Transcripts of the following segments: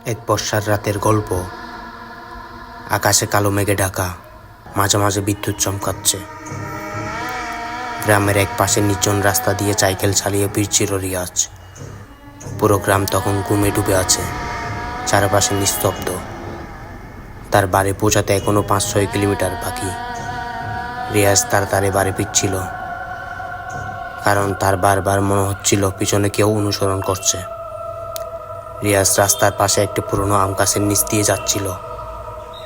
এক বর্ষার রাতের গল্প। আকাশে কালো মেঘে ঢাকা, মাঝে মাঝে বিদ্যুৎ চমকাচ্ছে। গ্রামের এক পাশে নির্জন রাস্তা দিয়ে সাইকেল চালিয়ে ফিরছিল রিয়াজ। পুরো গ্রাম তখন ঘুমে ডুবে আছে, চারপাশে নিস্তব্ধ। তার বাড়ি পৌঁছাতে এখনো 5-6 কিলোমিটার বাকি। রিয়াজ তাড়াতাড়ি বাড়ি ফিরছিল, কারণ তার বারবার মনে হচ্ছিল পিছনে কেউ অনুসরণ করছে। রিয়াজ রাস্তার পাশে একটি পুরনো আম গাছের নিচ দিয়ে যাচ্ছিল।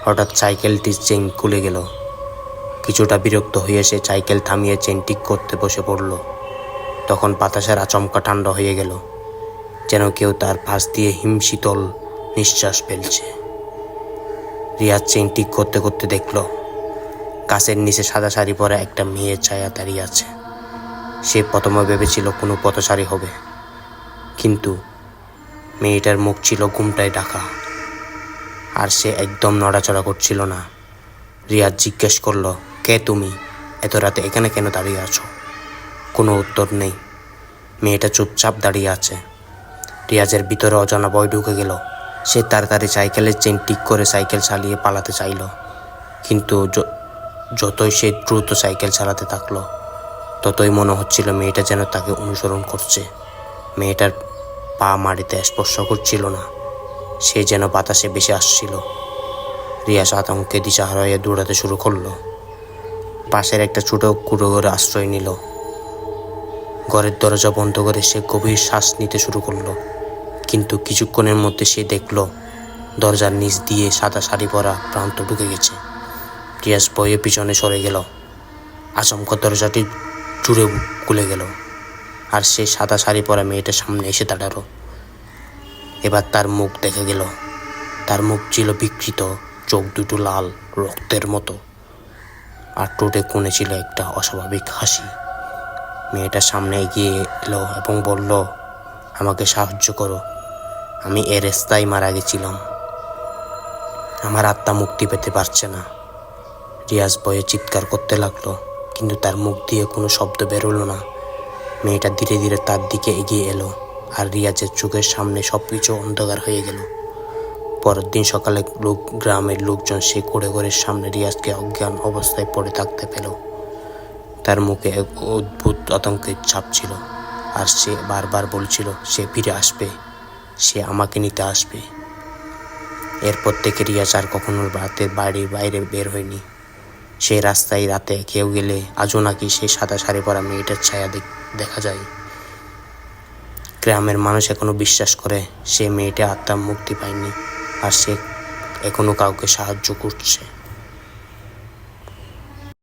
হঠাৎ সাইকেলটির চেইন খুলে গেল। কিছুটা বিরক্ত হয়ে সে সাইকেল থামিয়ে চেইন ঠিক করতে বসে পড়ল। তখন বাতাসের আচমকা ঠান্ডা হয়ে গেল, যেন কেউ তার পাশ দিয়ে হিমশীতল নিঃশ্বাস ফেলছে। রিয়াজ চেইন ঠিক করতে করতে দেখল গাছের নিচে সাদা শাড়ি পরা একটা মেয়ের ছায়া দাঁড়িয়ে আছে। সে প্রথমে ভেবেছিল কোনো পথচারী হবে, কিন্তু মেয়েটার মুখ ছিল ঘুমটায় ঢাকা, আর সে একদম নড়াচড়া করছিল না। রিয়াজ জিজ্ঞেস করল, কে তুমি? এত রাতে এখানে কেন দাঁড়িয়ে আছো? কোনো উত্তর নেই। মেয়েটা চুপচাপ দাঁড়িয়ে আছে। রিয়াজের ভিতরে অজানা ভয় ঢুকে গেল। সে তাড়াতাড়ি সাইকেলের চেইন ঠিক করে সাইকেল চালিয়ে পালাতে চাইল, কিন্তু যতই সে দ্রুত সাইকেল চালাতে থাকলো, ততই মনে হচ্ছিল মেয়েটা যেন তাকে অনুসরণ করছে। মেয়েটার পা মাটিতে স্পর্শ করছিল না, সে যেন বাতাসে ভেসে আসছিল। রিয়াজ আতঙ্কে দিশাহারা হয়ে দৌড়াতে শুরু করলো। পাশের একটা ছোট কুঁড়ো ঘরে আশ্রয় নিল। ঘরের দরজা বন্ধ করে সে গভীর শ্বাস নিতে শুরু করলো, কিন্তু কিছুক্ষণের মধ্যে সে দেখল দরজার নিচ দিয়ে সাদা শাড়ি পরা প্রান্ত ঢুকে গেছে। রিয়াজ ভয়ে পিছনে সরে গেল। আচমকা দরজাটি জুড়ে খুলে গেল, আর সে সাদা শাড়ি পরা মেয়েটার সামনে এসে দাঁড়ালো। এবার তার মুখ দেখে গেল। তার মুখ ছিল বিকৃত, চোখ দুটো লাল রক্তের মতো, আর ঠোঁটে কোণে ছিল একটা অস্বাভাবিক হাসি। মেয়েটার সামনে এগিয়ে এলো এবং বলল, আমাকে সাহায্য করো, আমি এর রাস্তায় মারা গেছিলাম, আমার আত্মা মুক্তি পেতে পারছে না। রিয়াজ ভয়ে চিৎকার করতে লাগলো, কিন্তু তার মুখ দিয়ে কোনো শব্দ বেরোলো না। মেয়েটা ধীরে ধীরে তার দিকে এগিয়ে এলো, আর রিয়াজের চোখের সামনে সব কিছু অন্ধকার হয়ে গেল। পরের দিন সকালে গ্রামের লোকজন সে ঘরের সামনে রিয়াজকে অজ্ঞান অবস্থায় পড়ে থাকতে পেল। তার মুখে এক অদ্ভুত আতঙ্কের ছাপ ছিল, আর সে বারবার বলছিল সে ফিরে আসবে, সে আমাকে নিতে আসবে। এরপর থেকে রিয়াজ আর কখনো রাতের বাড়ির বাইরে বের হয়নি। সে রাস্তায় রাতে কেউ গেলে আজও নাকি সেই সাদা শাড়ি পরা মেয়েটার ছায়া দেখা যায়। গ্রামের মানুষ এখনো বিশ্বাস করে সে মেয়েটা আত্মার মুক্তি পায়নি, আর সে এখনো কাউকে সাহায্য করছে।